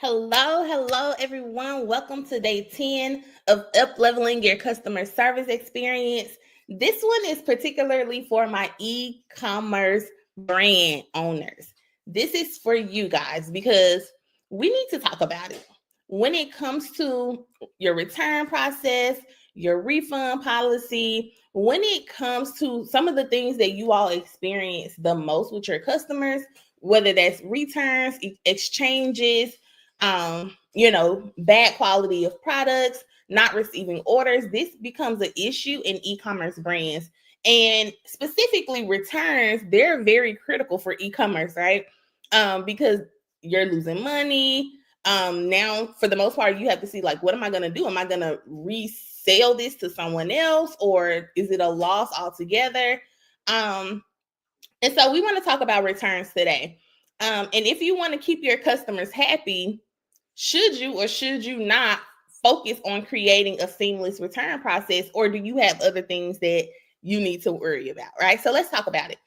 Hello, everyone. Welcome to day 10 of up-leveling your customer service experience. This one is particularly for my e-commerce brand owners. This is for you guys because we need to talk about it. When it comes to your return process, your refund policy, when it comes to some of the things that you all experience the most with your customers, whether that's returns, exchanges, bad quality of products, not receiving orders. This becomes an issue in e-commerce brands. And specifically returns, they're very critical for e-commerce, right? Because you're losing money. Now, for the most part, you have to see, like, what am I going to do? Am I going to resell this to someone else, or is it a loss altogether? And so we want to talk about returns today. And if you want to keep your customers happy, should you or should you not focus on creating a seamless return process, or do you have other things that you need to worry about, right? So let's talk about it.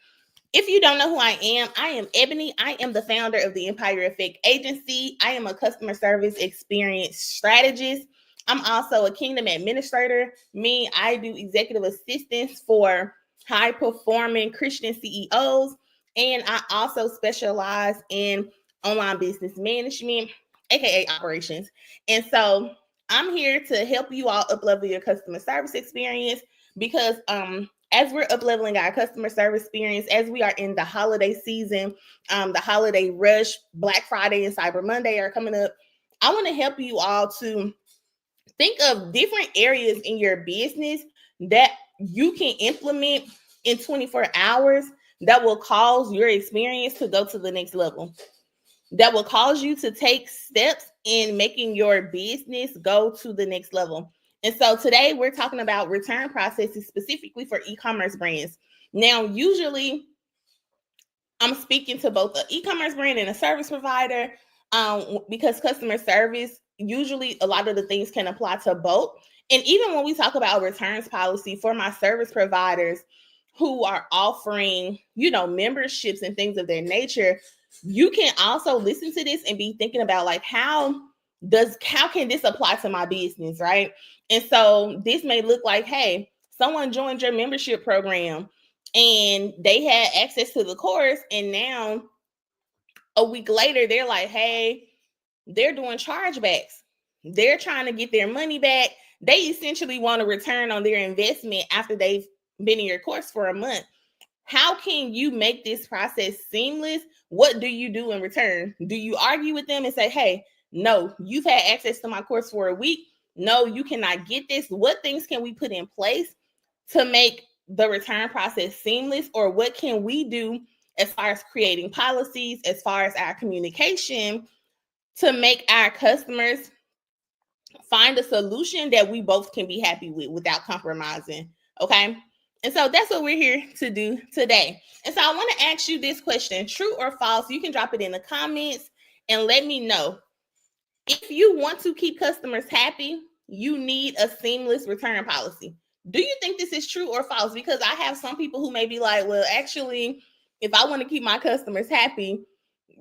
If you don't know who I am Ebony. I am the founder of the Empire Effect Agency. I am a customer service experience strategist. I'm also a Kingdom administrator. I do executive assistance for high performing Christian CEOs. And I also specialize in online business management, aka operations. And so I'm here to help you all up-level your customer service experience because as we're up-leveling our customer service experience, as we are in the holiday season, the holiday rush, Black Friday and Cyber Monday are coming up. I want to help you all to think of different areas in your business that you can implement in 24 hours that will cause your experience to go to the next level, that will cause you to take steps in making your business go to the next level. And so today we're talking about return processes specifically for e-commerce brands. Now, usually I'm speaking to both an e-commerce brand and a service provider because customer service, usually a lot of the things can apply to both. And even when we talk about returns policy for my service providers who are offering, memberships and things of their nature, you can also listen to this and be thinking about, like, how can this apply to my business, right? And so this may look like, hey, someone joined your membership program and they had access to the course, and now a week later they're like, hey, they're doing chargebacks. They're trying to get their money back. They essentially want a return on their investment after they've been in your course for a month. How can you make this process seamless? What do you do in return? Do you argue with them and say, hey, no, you've had access to my course for a week. No, you cannot get this. What things can we put in place to make the return process seamless? Or what can we do as far as creating policies, as far as our communication, to make our customers find a solution that we both can be happy with without compromising? Okay. And so that's what we're here to do today. And so I want to ask you this question: true or false? You can drop it in the comments and let me know. If you want to keep customers happy, you need a seamless return policy. Do you think this is true or false? Because I have some people who may be like, well, actually, if I want to keep my customers happy,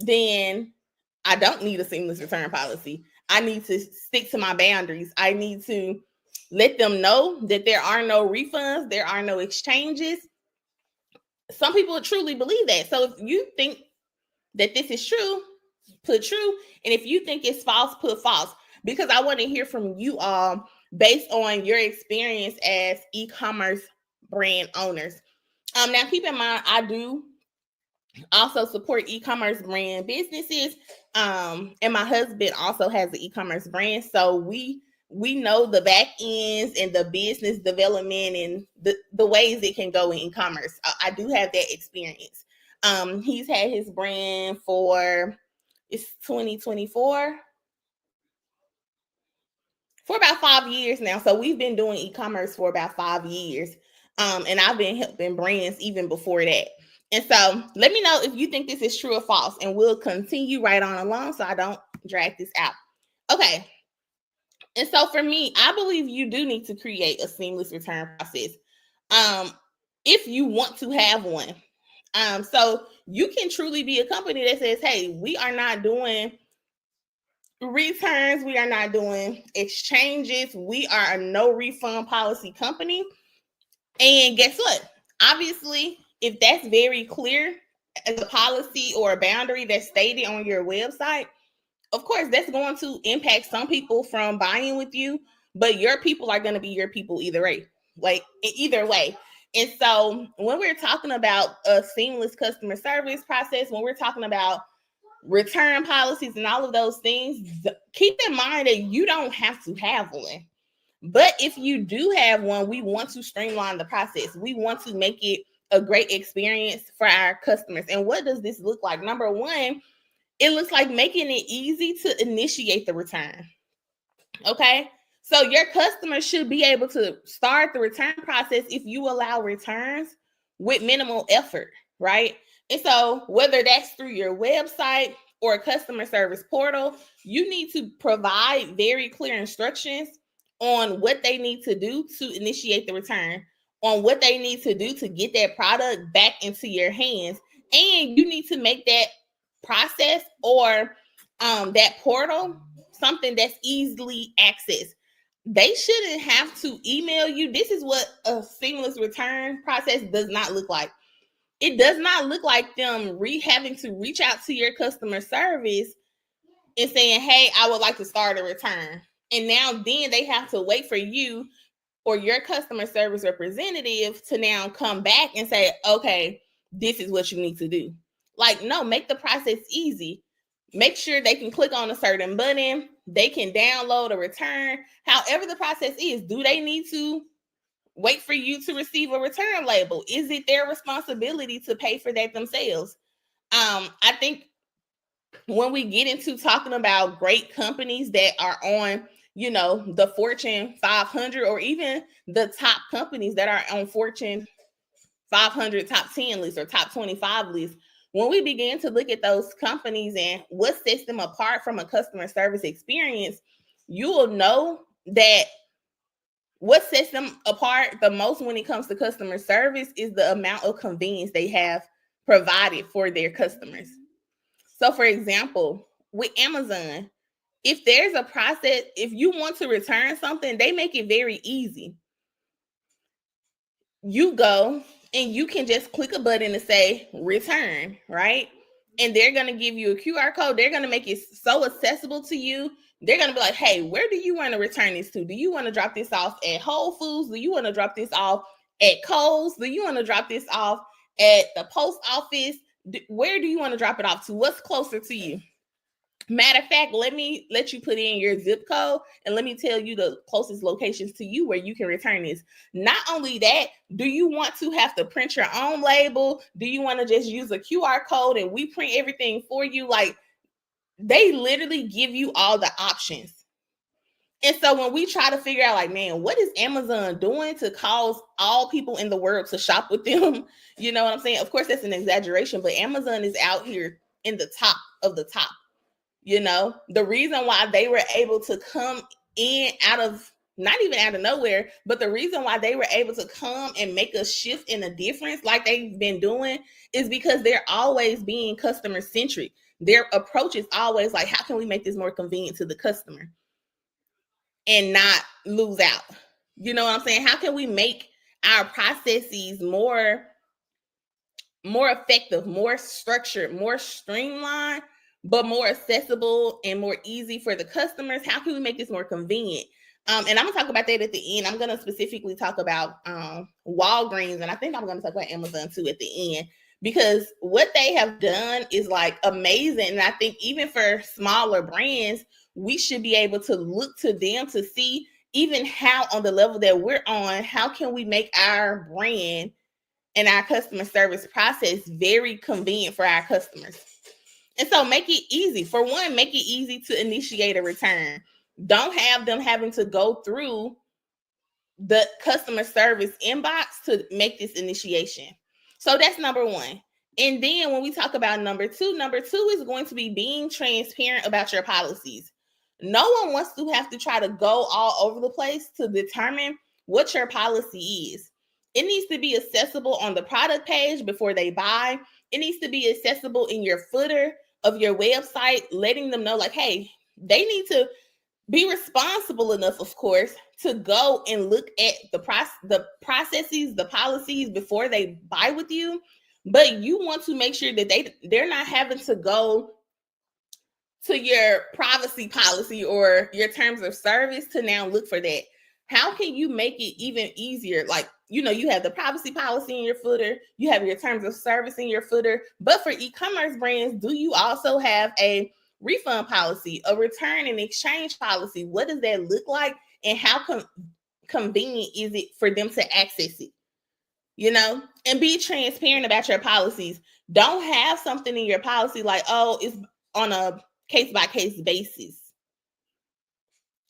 then I don't need a seamless return policy. I need to stick to my boundaries. I need to let them know that there are no refunds, there are no exchanges. Some people truly believe that. So if you think that this is true, put true. And if you think it's false, put false. Because I want to hear from you all based on your experience as e-commerce brand owners. Now, keep in mind, I do also support e-commerce brand businesses. And my husband also has an e-commerce brand. So we know the back ends and the business development and the ways it can go in e-commerce. I do have that experience. He's had his brand it's 2024, for about 5 years now. So we've been doing e-commerce for about 5 years. And I've been helping brands even before that. And so let me know if you think this is true or false, and we'll continue right on along so I don't drag this out. Okay. And so for me, I believe you do need to create a seamless return process if you want to have one. So you can truly be a company that says, hey, we are not doing returns. We are not doing exchanges. We are a no refund policy company. And guess what? Obviously, if that's very clear as a policy or a boundary that's stated on your website, of course, that's going to impact some people from buying with you, but your people are going to be your people either way. Like either way. And so when we're talking about a seamless customer service process, when we're talking about return policies and all of those things, keep in mind that you don't have to have one. But if you do have one, we want to streamline the process. We want to make it a great experience for our customers. And what does this look like? Number one, it looks like making it easy to initiate the return. Okay. So your customers should be able to start the return process if you allow returns with minimal effort, right? And so whether that's through your website or a customer service portal, you need to provide very clear instructions on what they need to do to initiate the return, on what they need to do to get that product back into your hands. And you need to make that process or that portal something that's easily accessed. They shouldn't have to email you. This is what a seamless return process does not look like. It does not look like them having to reach out to your customer service and saying, hey, I would like to start a return. And now then they have to wait for you or your customer service representative to now come back and say, okay, this is what you need to do. Like, no, make the process easy. Make sure they can click on a certain button. They can download a return. However the process is, do they need to wait for you to receive a return label? Is it their responsibility to pay for that themselves? I think when we get into talking about great companies that are on, the Fortune 500 or even the top companies that are on Fortune 500 top 10 list or top 25 list, when we begin to look at those companies and what sets them apart from a customer service experience, you will know that what sets them apart the most when it comes to customer service is the amount of convenience they have provided for their customers. So, for example, with Amazon, if there's a process, if you want to return something, they make it very easy. You go and you can just click a button and say return, right? And they're going to give you a QR code. They're going to make it so accessible to you. They're going to be like, hey, where do you want to return this to? Do you want to drop this off at Whole Foods? Do you want to drop this off at Kohl's? Do you want to drop this off at the post office? Where do you want to drop it off to? What's closer to you? Matter of fact, let you put in your zip code and let me tell you the closest locations to you where you can return this. Not only that, do you want to have to print your own label? Do you want to just use a QR code and we print everything for you? Like, they literally give you all the options. And so when we try to figure out, like, man, what is Amazon doing to cause all people in the world to shop with them? You know what I'm saying? Of course, that's an exaggeration, but Amazon is out here in the top of the top. The reason why they were able to come in out of, not even out of nowhere, but the reason why they were able to come and make a shift in a difference like they've been doing is because they're always being customer centric. Their approach is always like, how can we make this more convenient to the customer and not lose out? You know what I'm saying? How can we make our processes more effective, more structured, more streamlined, but more accessible and more easy for the customers? How can we make this more convenient? And I'm gonna talk about that at the end. I'm gonna specifically talk about Walgreens, and I think I'm gonna talk about Amazon too at the end, because what they have done is like amazing. And I think even for smaller brands, we should be able to look to them to see even how on the level that we're on, how can we make our brand and our customer service process very convenient for our customers. And so make it easy. For one, make it easy to initiate a return. Don't have them having to go through the customer service inbox to make this initiation. So that's number one. And then when we talk about number two is going to be being transparent about your policies. No one wants to have to try to go all over the place to determine what your policy is. It needs to be accessible on the product page before they buy. It needs to be accessible in your footer of your website, letting them know like, hey, they need to be responsible enough, of course, to go and look at the processes, the policies before they buy with you. But you want to make sure that they're not having to go to your privacy policy or your terms of service to now look for that. How can you make it even easier? Like, you have the privacy policy in your footer, you have your terms of service in your footer, but for e-commerce brands, do you also have a refund policy, a return and exchange policy? What does that look like, and how convenient is it for them to access it? And be transparent about your policies. Don't have something in your policy like, oh, it's on a case-by-case basis.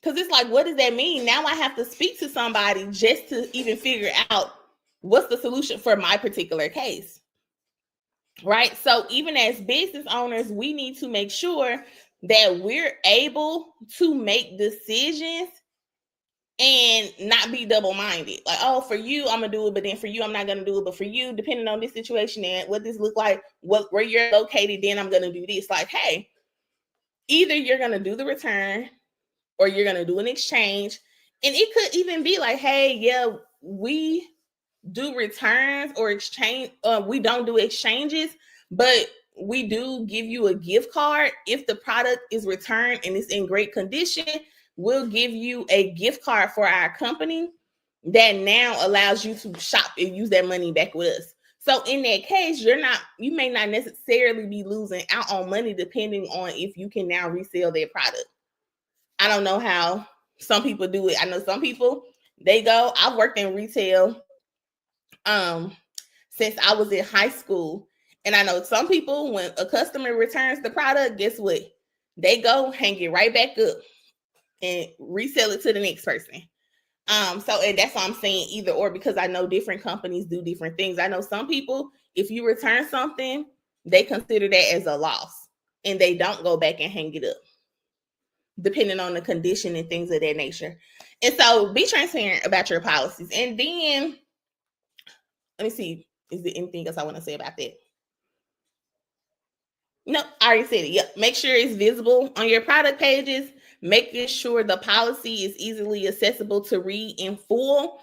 Because it's like, what does that mean? Now I have to speak to somebody just to even figure out what's the solution for my particular case. Right? So even as business owners, we need to make sure that we're able to make decisions and not be double-minded. Like, oh, for you, I'm going to do it, but then for you, I'm not going to do it. But for you, depending on this situation and what this look like, where you're located, then I'm going to do this. Like, hey, either you're going to do the return or you're going to do an exchange. And it could even be like, hey, yeah, we do returns or exchange. We don't do exchanges, but we do give you a gift card. If the product is returned and it's in great condition, we'll give you a gift card for our company that now allows you to shop and use that money back with us. So in that case, you may not necessarily be losing out on money depending on if you can now resell their product. I don't know how some people do it. I know some people, I've worked in retail since I was in high school. And I know some people, when a customer returns the product, guess what? They go hang it right back up and resell it to the next person. And that's why I'm saying either or, because I know different companies do different things. I know some people, if you return something, they consider that as a loss and they don't go back and hang it up, depending on the condition and things of that nature. And so be transparent about your policies. And then, let me see, is there anything else I want to say about that? No, I already said it. Yep. Make sure it's visible on your product pages. Making sure the policy is easily accessible to read in full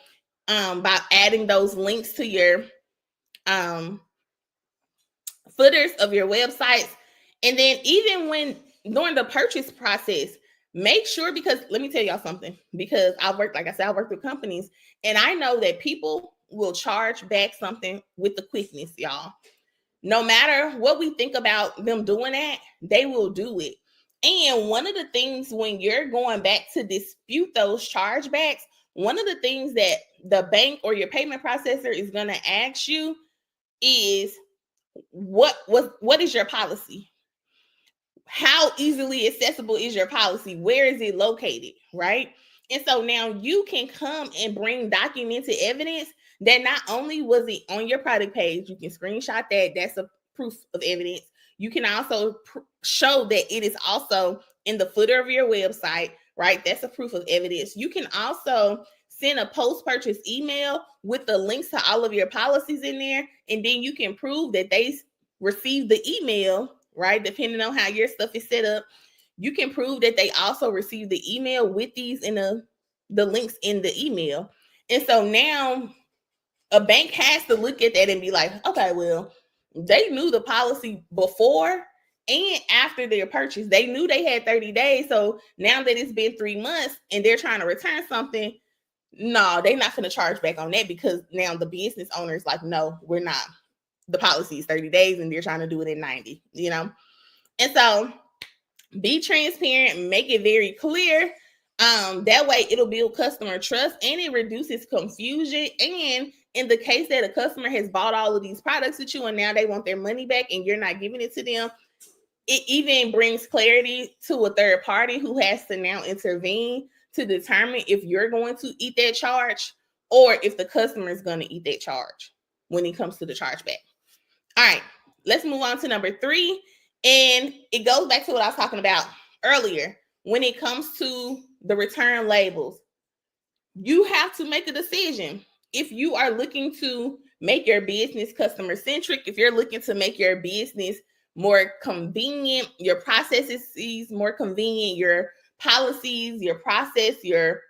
by adding those links to your footers of your websites. And then even when during the purchase process, make sure, because let me tell y'all something, because I worked with companies, and I know that people will charge back something with the quickness, y'all. No matter what we think about them doing that, they will do it. And one of the things when you're going back to dispute those chargebacks, one of the things that the bank or your payment processor is going to ask you is, what is your policy? How easily accessible is your policy? Where is it located? Right? And so now you can come and bring documented evidence that not only was it on your product page, you can screenshot that. That's a proof of evidence. You can also show that it is also in the footer of your website, right? That's a proof of evidence. You can also send a post-purchase email with the links to all of your policies in there, and then you can prove that they received the email, right? Depending on how your stuff is set up, you can prove that they also received the email with these in the links in the email. And so now a bank has to look at that and be like, okay, well, they knew the policy before and after their purchase. They knew they had 30 days. So now that it's been 3 months and they're trying to return something, no, they're not going to charge back on that, because now the business owner is like, no, we're not. The policy is 30 days and they're trying to do it in 90, And so be transparent, make it very clear. That way it'll build customer trust and it reduces confusion. And in the case that a customer has bought all of these products with you and now they want their money back and you're not giving it to them, it even brings clarity to a third party who has to now intervene to determine if you're going to eat that charge or if the customer is going to eat that charge when it comes to the chargeback. All right, let's move on to number 3. And it goes back to what I was talking about earlier. When it comes to the return labels, you have to make a decision. If you are looking to make your business customer centric, if you're looking to make your business more convenient, your processes more convenient, your policies, your process, your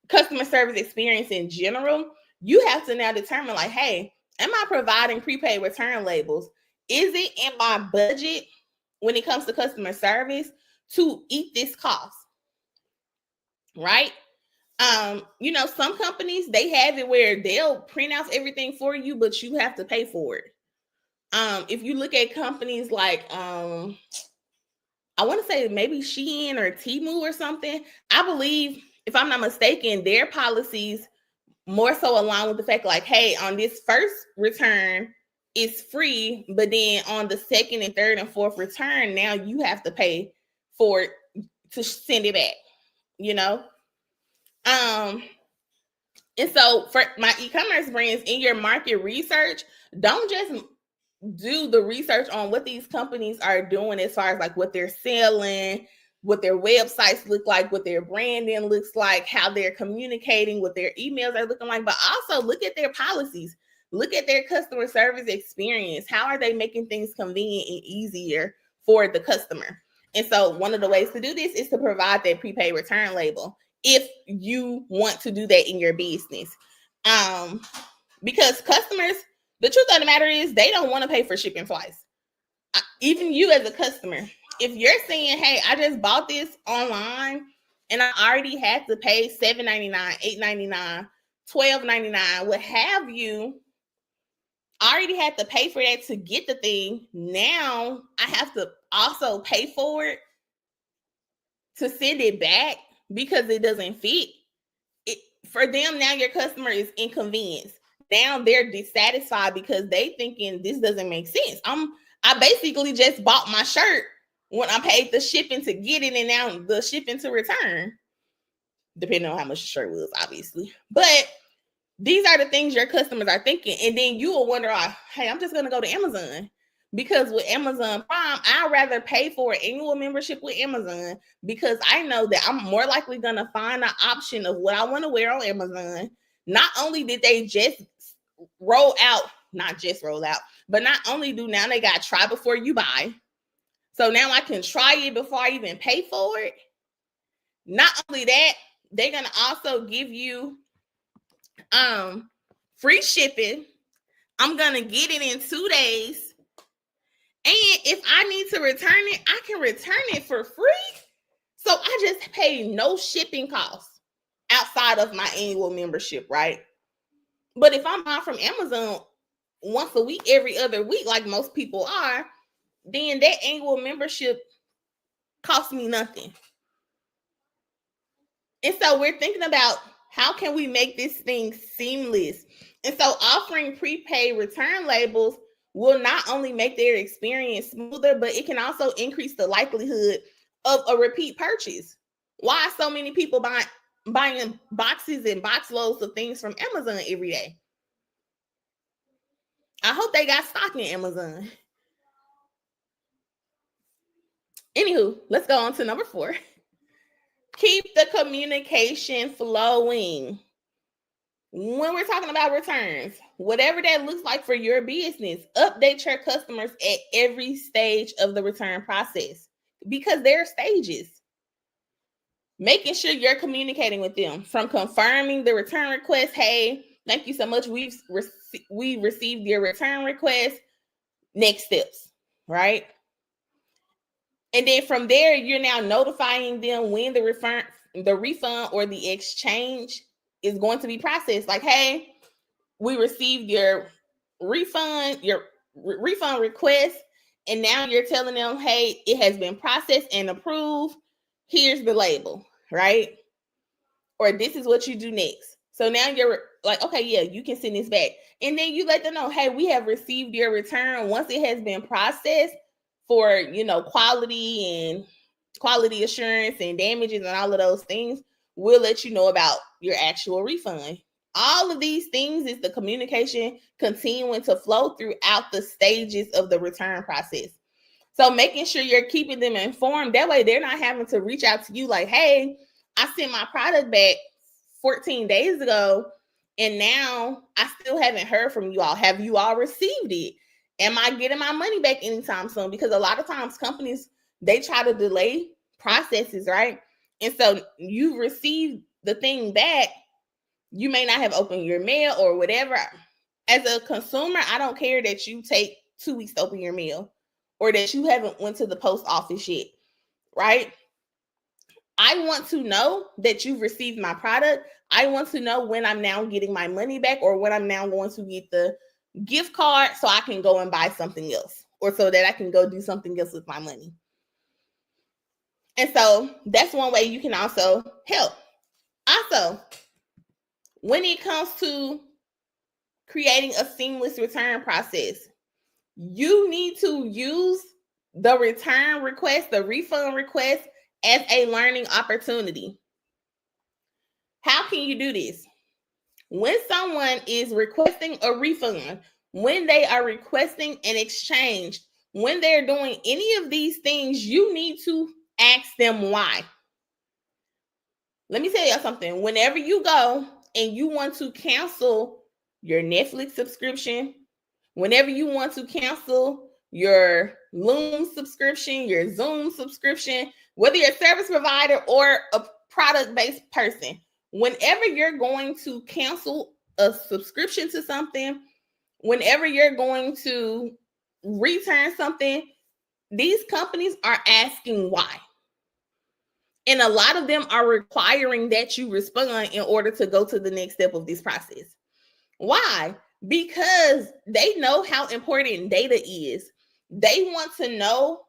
customer service experience in general, you have to now determine like, hey, am I providing prepaid return labels? Is it in my budget when it comes to customer service to eat this cost? Right? Some companies, they have it where they'll print out everything for you, but you have to pay for it. If you look at companies like I want to say maybe Shein or Temu or something, I believe, if I'm not mistaken, their policies more so align with the fact like, hey, on this first return, it's free, but then on the second and third and fourth return, now you have to pay for it to send it back, And so for my e-commerce brands, in your market research, don't just do the research on what these companies are doing as far as like what they're selling, what their websites look like, what their branding looks like, how they're communicating, what their emails are looking like, but also look at their policies, look at their customer service experience. How are they making things convenient and easier for the customer? And so one of the ways to do this is to provide that prepaid return label if you want to do that in your business. Because customers, the truth of the matter is they don't want to pay for shipping twice. Even you as a customer, if you're saying, hey, I just bought this online and I already had to pay $7.99, $8.99, $12.99, what have you, I already had to pay for that to get the thing. Now I have to also pay for it to send it back because it doesn't fit. For them, now your customer is inconvenienced. Now they're dissatisfied because they thinking this doesn't make sense. I basically just bought my shirt when I paid the shipping to get it, and now the shipping to return, depending on how much the shirt was, obviously. But these are the things your customers are thinking. And then you will wonder, hey, I'm just going to go to Amazon. Because with Amazon Prime, I'd rather pay for an annual membership with Amazon because I know that I'm more likely going to find an option of what I want to wear on Amazon. Not only did they just not only do now they got try before you buy. So now I can try it before I even pay for it. Not only that, they're going to also give you free shipping. I'm going to get it in 2 days. And if I need to return it, I can return it for free. So I just pay no shipping costs outside of my annual membership, right? But if I'm buying from Amazon once a week, every other week, like most people are, then that annual membership costs me nothing. And so we're thinking about how can we make this thing seamless? And so offering prepaid return labels will not only make their experience smoother, but it can also increase the likelihood of a repeat purchase. Why so many people buying boxes and box loads of things from Amazon every day? I hope they got stock in Amazon. Anywho, let's go on to number 4. Keep the communication flowing. When we're talking about returns, whatever that looks like for your business, update your customers at every stage of the return process because there are stages. Making sure you're communicating with them from confirming the return request. Hey, thank you so much. We've received your return request. Next steps, right? And then from there, you're now notifying them when the refund or the exchange is going to be processed. Like, hey, we received your refund request, and now you're telling them, hey, it has been processed and approved. Here's the label, right? Or this is what you do next. So now you're like, okay, yeah, you can send this back. And then you let them know, hey, we have received your return. Once it has been processed for, quality assurance and damages and all of those things, we'll let you know about your actual refund. All of these things is the communication continuing to flow throughout the stages of the return process. So making sure you're keeping them informed. That way they're not having to reach out to you like, hey, I sent my product back 14 days ago and now I still haven't heard from you all. Have you all received it? Am I getting my money back anytime soon? Because a lot of times companies, they try to delay processes, right? And so you receive the thing back, you may not have opened your mail or whatever. As a consumer, I don't care that you take 2 weeks to open your mail or that you haven't went to the post office yet, right? I want to know that you've received my product. I want to know when I'm now getting my money back or when I'm now going to get the gift card so I can go and buy something else or so that I can go do something else with my money. And so that's one way you can also help. Also, when it comes to creating a seamless return process, you need to use the return request, the refund request, as a learning opportunity. How can you do this? When someone is requesting a refund, when they are requesting an exchange, when they're doing any of these things, you need to ask them why. Let me tell you something. Whenever you go and you want to cancel your Netflix subscription, whenever you want to cancel your Loom subscription, your Zoom subscription, whether you're a service provider or a product-based person, whenever you're going to cancel a subscription to something, whenever you're going to return something, these companies are asking why. And a lot of them are requiring that you respond in order to go to the next step of this process. Why? Because they know how important data is. They want to know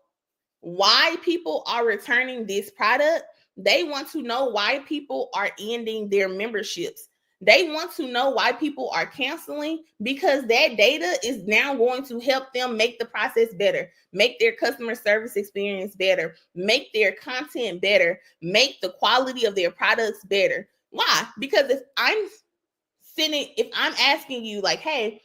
why people are returning this product. They want to know why people are ending their memberships. They want to know why people are canceling, because that data is now going to help them make the process better, make their customer service experience better, make their content better, make the quality of their products better. Why? Because if I'm asking you like, hey,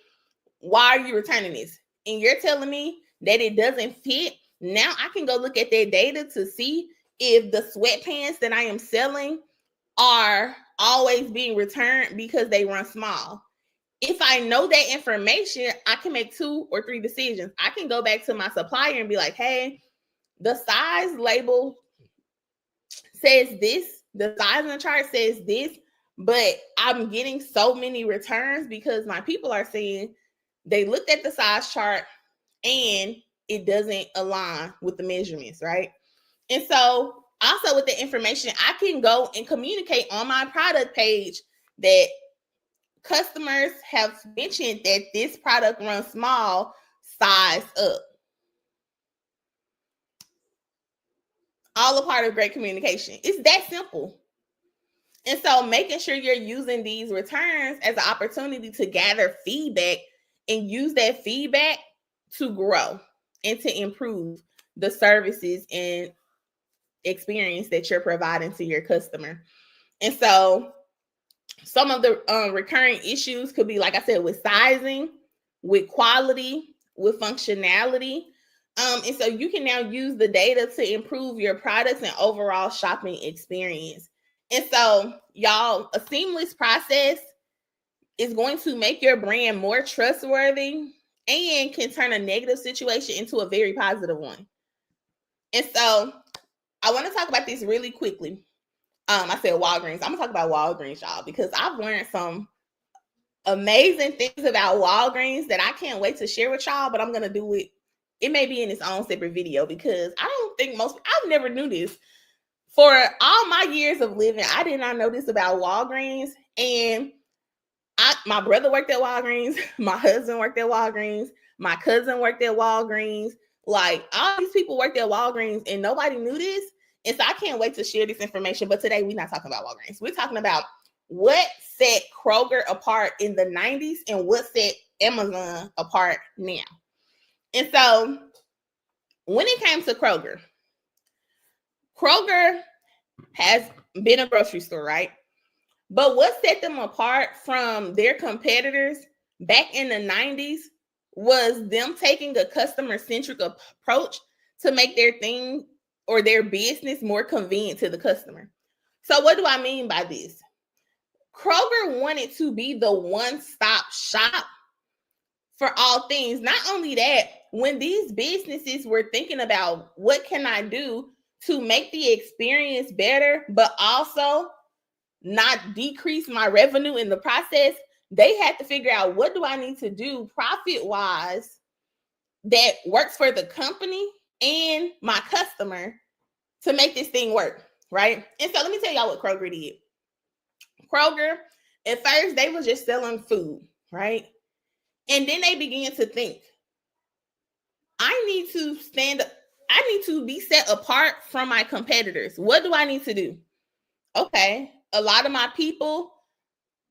why are you returning this? And you're telling me that it doesn't fit. Now I can go look at their data to see if the sweatpants that I am selling are always being returned because they run small. If I know that information, I can make 2 or 3 decisions. I can go back to my supplier and be like, hey, the size label says this, the size on the chart says this, but I'm getting so many returns because my people are saying they looked at the size chart and it doesn't align with the measurements, right? And so also with the information, I can go and communicate on my product page that customers have mentioned that this product runs small, size up. All a part of great communication. It's that simple. And so making sure you're using these returns as an opportunity to gather feedback and use that feedback to grow and to improve the services and experience that you're providing to your customer. And so some of the recurring issues could be, like I said, with sizing, with quality, with functionality. And so you can now use the data to improve your products and overall shopping experience. And so, y'all, a seamless process is going to make your brand more trustworthy and can turn a negative situation into a very positive one. And so I want to talk about this really quickly. I said Walgreens. I'm going to talk about Walgreens, y'all, because I've learned some amazing things about Walgreens that I can't wait to share with y'all, but I'm going to do it. It may be in its own separate video because I don't think I've never knew this. For all my years of living, I did not know this about Walgreens. And my brother worked at Walgreens. My husband worked at Walgreens. My cousin worked at Walgreens. Like, all these people worked at Walgreens and nobody knew this. And so I can't wait to share this information. But today we're not talking about Walgreens. We're talking about what set Kroger apart in the 90s and what set Amazon apart now. And so when it came to Kroger has been a grocery store, right? But what set them apart from their competitors back in the 90s was them taking a customer-centric approach to make their thing or their business more convenient to the customer. So what do I mean by this? Kroger wanted to be the one-stop shop for all things. Not only that, when these businesses were thinking about what can I do to make the experience better, but also not decrease my revenue in the process, they had to figure out, what do I need to do profit-wise that works for the company and my customer to make this thing work, right? And so let me tell y'all what Kroger did. Kroger, at first, they was just selling food, right? And then they began to think, I need to be set apart from my competitors. What do I need to do? Okay, a lot of my people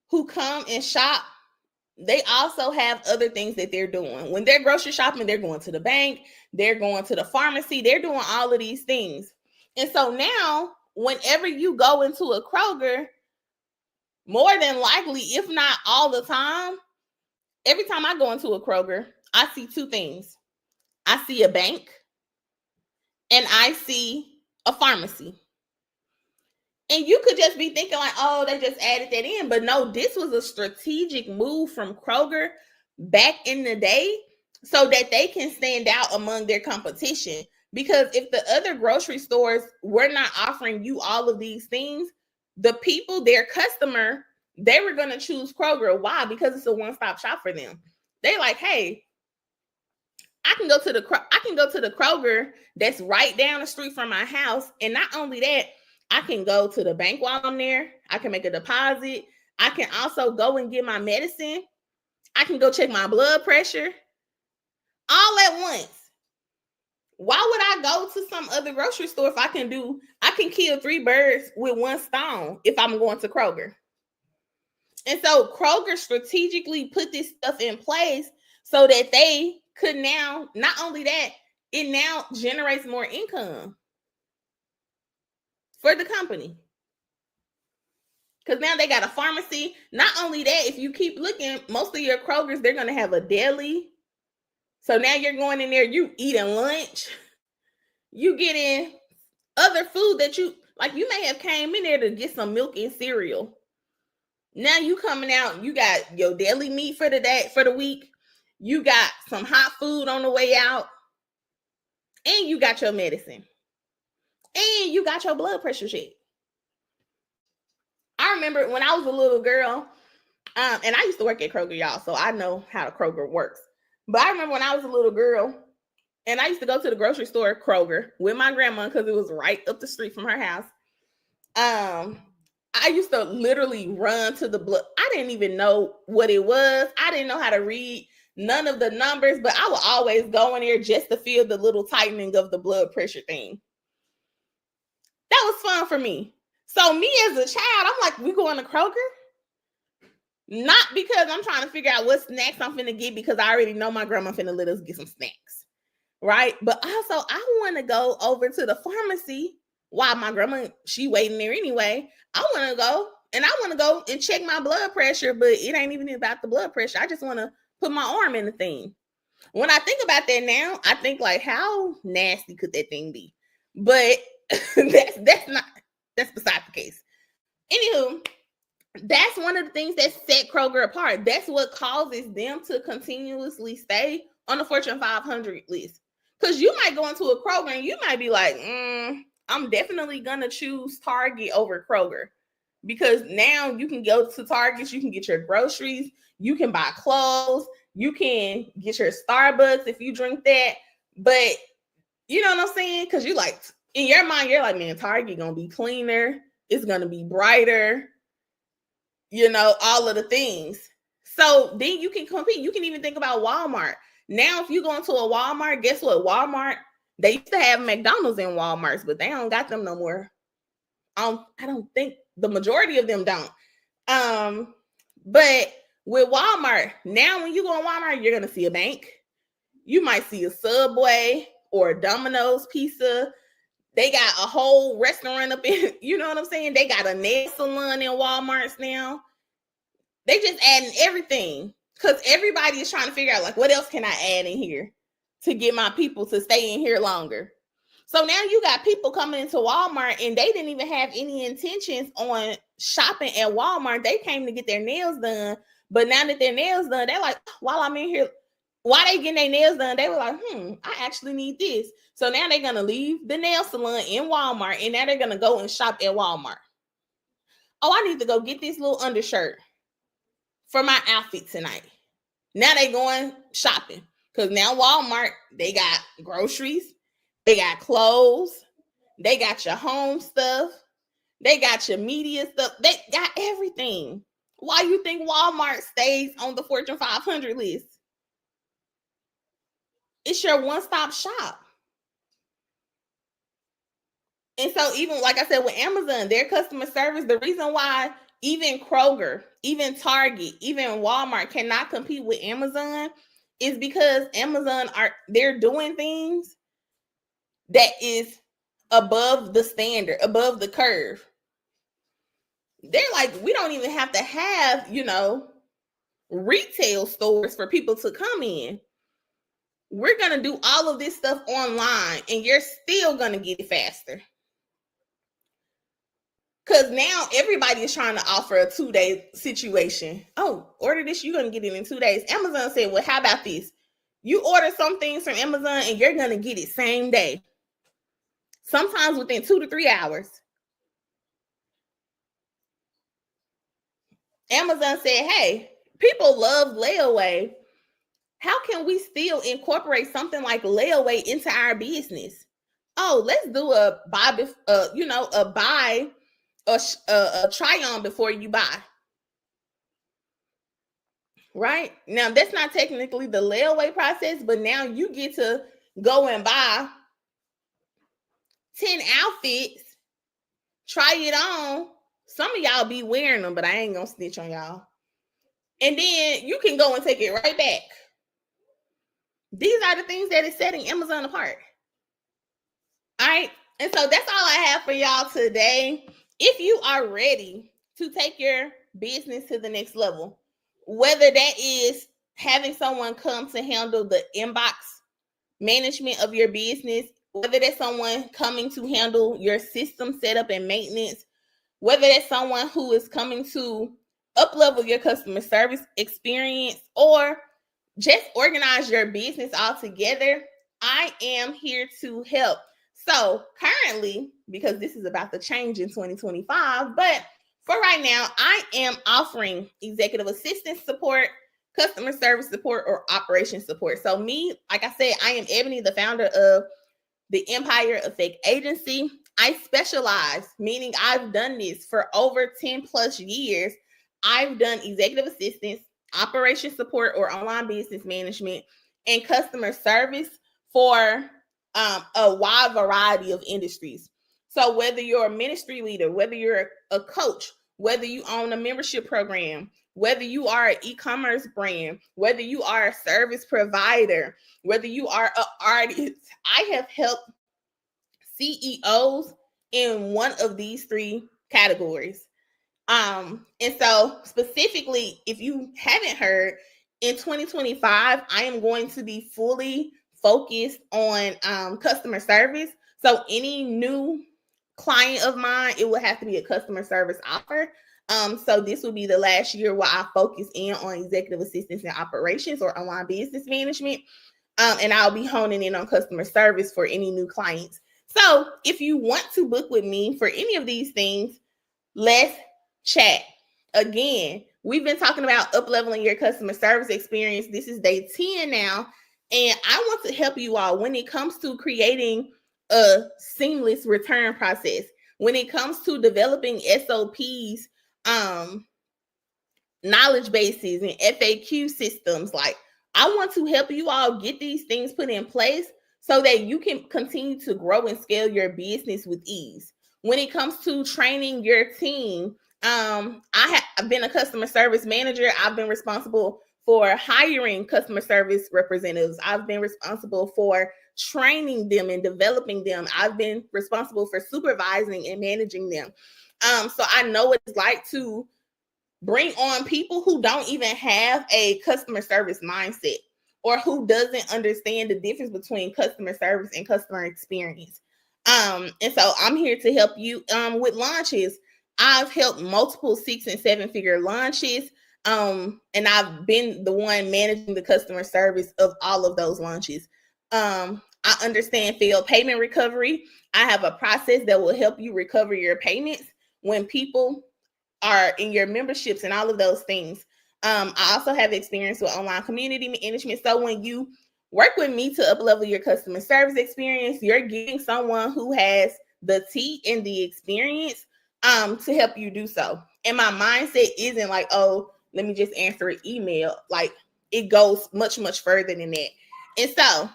who come and shop, they also have other things that they're doing. When they're grocery shopping, they're going to the bank, they're going to the pharmacy, they're doing all of these things. And so now, whenever you go into a Kroger, more than likely, if not all the time, every time I go into a Kroger, I see two things. I see a bank and I see a pharmacy. And you could just be thinking like, oh, they just added that in. But no, this was a strategic move from Kroger back in the day so that they can stand out among their competition. Because if the other grocery stores were not offering you all of these things, the people, their customer, they were going to choose Kroger. Why? Because it's a one-stop shop for them. They're like, hey, I can go to the Kroger that's right down the street from my house. And not only that, I can go to the bank while I'm there. I can make a deposit. I can also go and get my medicine. I can go check my blood pressure all at once. Why would I go to some other grocery store if I can kill 3 birds with one stone if I'm going to Kroger? And so Kroger strategically put this stuff in place so that they could now, not only that, it now generates more income for the company. Because now they got a pharmacy. Not only that, if you keep looking, most of your Krogers, they're going to have a deli. So now you're going in there, you eating lunch. You getting other food that you may have came in there to get some milk and cereal. Now you coming out, you got your deli meat for the day, for the week. You got some hot food on the way out. And you got your medicine. And you got your blood pressure check. I remember when I was a little girl, and I used to work at Kroger, y'all, so I know how the Kroger works. But I remember when I was a little girl, and I used to go to the grocery store, Kroger, with my grandma because it was right up the street from her house. I used to literally run to the blood. I didn't even know what it was. I didn't know how to read none of the numbers, but I would always go in there just to feel the little tightening of the blood pressure thing. That was fun for me. So me as a child, I'm like, we going to Kroger? Not because I'm trying to figure out what snacks I'm finna get because I already know my grandma finna let us get some snacks, right? But also I want to go over to the pharmacy while my grandma, she waiting there anyway. I want to go and check my blood pressure, but it ain't even about the blood pressure. I just want to put my arm in the thing. When I think about that now, I think like, how nasty could that thing be? But that's beside the case. Anywho, that's one of the things that set Kroger apart. That's what causes them to continuously stay on the Fortune 500 list. Because you might go into a Kroger and you might be like, I'm definitely going to choose Target over Kroger. Because now you can go to Target, you can get your groceries, you can buy clothes, you can get your Starbucks if you drink that. But you know what I'm saying? Because you like, in your mind, you're like, man, Target going to be cleaner. It's going to be brighter. You know, all of the things. So then you can compete. You can even think about Walmart. Now, if you go into a Walmart, guess what? Walmart, they used to have McDonald's in Walmarts, but they don't got them no more. I don't think the majority of them don't. But with Walmart, now when you go in Walmart, you're going to see a bank. You might see a Subway or a Domino's Pizza. They got a whole restaurant up in, you know what I'm saying? They got a nail salon in Walmarts now. They just adding everything because everybody is trying to figure out, like, what else can I add in here to get my people to stay in here longer? So now you got people coming into Walmart and they didn't even have any intentions on shopping at Walmart. They came to get their nails done. But now that their nails done, they're like, while I'm in here, While they getting their nails done, they were like, I actually need this. So now they're going to leave the nail salon in Walmart, and now they're going to go and shop at Walmart. Oh, I need to go get this little undershirt for my outfit tonight. Now they going shopping, because now Walmart, they got groceries, they got clothes, they got your home stuff, they got your media stuff, they got everything. Why you think Walmart stays on the Fortune 500 list? It's your one-stop shop. And so even like I said with Amazon, their customer service, the reason why even Kroger, even Target, even Walmart cannot compete with Amazon is because they're doing things that is above the standard, above the curve. They're like, we don't even have to have, retail stores for people to come in. We're going to do all of this stuff online, and you're still going to get it faster. Because now everybody is trying to offer a 2-day situation. Oh, order this, you're going to get it in 2 days. Amazon said, well, how about this? You order some things from Amazon and you're going to get it same day. Sometimes within 2 to 3 hours. Amazon said, hey, people love layaway. How can we still incorporate something like layaway into our business? Oh, let's do a try on before you buy. Right? Now, that's not technically the layaway process, but now you get to go and buy 10 outfits, try it on. Some of y'all be wearing them, but I ain't gonna snitch on y'all. And then you can go and take it right back. These are the things that is setting Amazon apart. All right. And so that's all I have for y'all today. If you are ready to take your business to the next level, whether that is having someone come to handle the inbox management of your business, whether that's someone coming to handle your system setup and maintenance, whether that's someone who is coming to up-level your customer service experience, or just organize your business altogether, I am here to help. So currently, because this is about to change in 2025, but for right now, I am offering executive assistant support, customer service support, or operations support. So me, like I said, I am Ebony, the founder of the Empire Effect Agency. I specialize, meaning I've done this for over 10 plus years. I've done executive assistance, operation support or online business management, and customer service for a wide variety of industries. So whether you're a ministry leader, whether you're a coach, whether you own a membership program, whether you are an e-commerce brand, whether you are a service provider, whether you are an artist, I have helped CEOs in one of these 3 categories. And so specifically, if you haven't heard, in 2025, I am going to be fully focused on customer service. So any new client of mine, it will have to be a customer service offer. So this will be the last year where I focus in on executive assistance and operations or online business management. And I'll be honing in on customer service for any new clients. So if you want to book with me for any of these things, let's chat. Again, we've been talking about up-leveling your customer service experience. This is day 10 now. And I want to help you all when it comes to creating a seamless return process, when it comes to developing SOPs, knowledge bases, and FAQ systems. Like, I want to help you all get these things put in place so that you can continue to grow and scale your business with ease. When it comes to training your team, I've been a customer service manager. I've been responsible for hiring customer service representatives. I've been responsible for training them and developing them. I've been responsible for supervising and managing them. So I know what it's like to bring on people who don't even have a customer service mindset, or who doesn't understand the difference between customer service and customer experience. And so I'm here to help you with launches. I've helped multiple 6 and 7 figure launches. And I've been the one managing the customer service of all of those launches. I understand failed payment recovery. I have a process that will help you recover your payments when people are in your memberships and all of those things. I also have experience with online community management. So when you work with me to up-level your customer service experience, you're getting someone who has the tea and the experience to help you do so. And my mindset isn't like, oh, let me just answer an email. Like, it goes much, much further than that. And so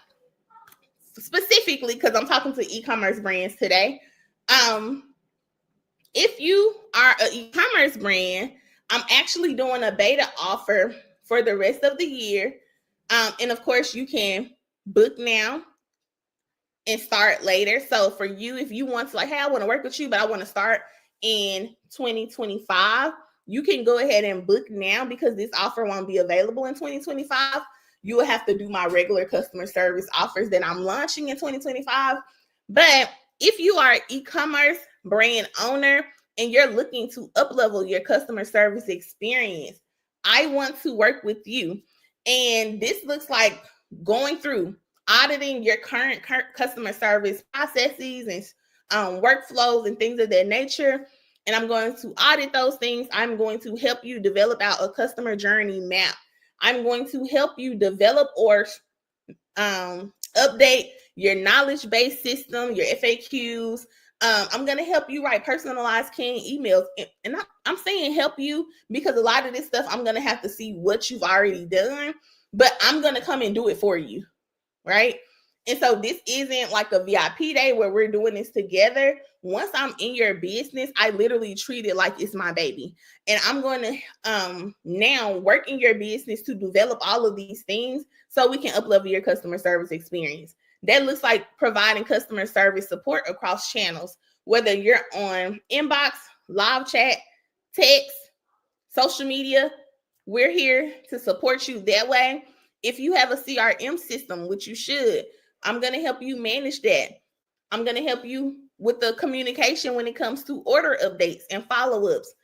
specifically, because I'm talking to e-commerce brands today, if you are an e-commerce brand, I'm actually doing a beta offer for the rest of the year. And of course, you can book now and start later. So for you, if you want to like, hey, I want to work with you, but I want to start in 2025, you can go ahead and book now because this offer won't be available in 2025. You will have to do my regular customer service offers that I'm launching in 2025. But if you are an e-commerce brand owner and you're looking to up-level your customer service experience, I want to work with you. And this looks like going through auditing your current customer service processes and workflows and things of that nature. And I'm going to audit those things. I'm going to help you develop out a customer journey map. I'm going to help you develop or update your knowledge-based system, your FAQs. I'm going to help you write personalized canned emails. And I'm saying help you because a lot of this stuff, I'm going to have to see what you've already done, but I'm going to come and do it for you, right? And so this isn't like a VIP day where we're doing this together. Once I'm in your business, I literally treat it like it's my baby. And I'm going to now work in your business to develop all of these things so we can up-level your customer service experience. That looks like providing customer service support across channels, whether you're on inbox, live chat, text, social media. We're here to support you that way. If you have a CRM system, which you should, I'm going to help you manage that. I'm going to help you with the communication when it comes to order updates and follow-ups.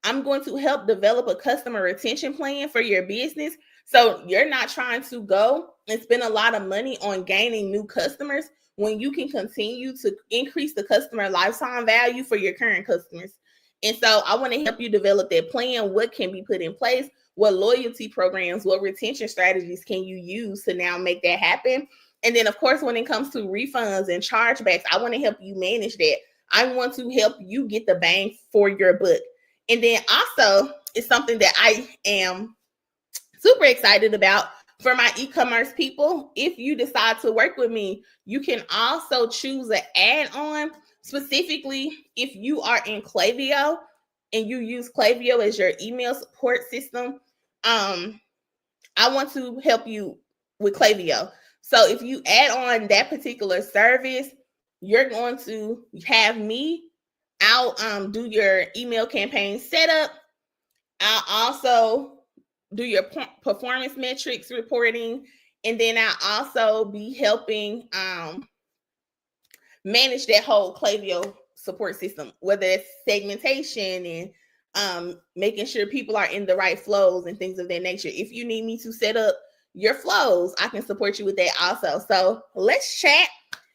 I'm going to help develop a customer retention plan for your business so you're not trying to go and spend a lot of money on gaining new customers when you can continue to increase the customer lifetime value for your current customers. And so I want to help you develop that plan. What can be put in place? What loyalty programs, what retention strategies can you use to now make that happen? And then, of course, when it comes to refunds and chargebacks, I want to help you manage that. I want to help you get the bang for your buck. And then also, it's something that I am super excited about for my e-commerce people. If you decide to work with me, you can also choose an add-on. Specifically, if you are in Klaviyo and you use Klaviyo as your email support system, I want to help you with Klaviyo. So if you add on that particular service, you're going to have me. I'll do your email campaign setup. I'll also do your performance metrics reporting. And then I'll also be helping manage that whole Klaviyo support system, whether it's segmentation and making sure people are in the right flows and things of that nature. If you need me to set up your flows, I can support you with that also. So let's chat.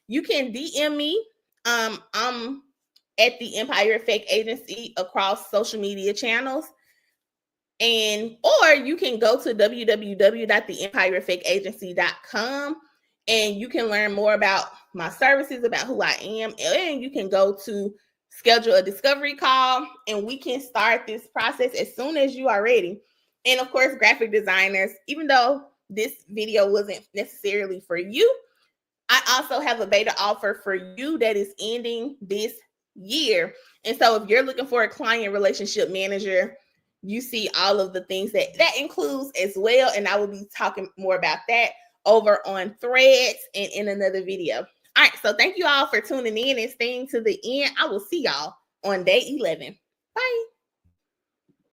You can DM me. I'm at the Empire Effect Agency across social media channels. Or you can go to www.theempireeffectagency.com and you can learn more about my services, about who I am. And you can go to schedule a discovery call and we can start this process as soon as you are ready. And of course, graphic designers, even though this video wasn't necessarily for you, I also have a beta offer for you that is ending this year. And so if you're looking for a client relationship manager, you see all of the things that includes as well. And I will be talking more about that over on Threads and in another video. All right. So thank you all for tuning in and staying to the end. I will see y'all on day 11. Bye.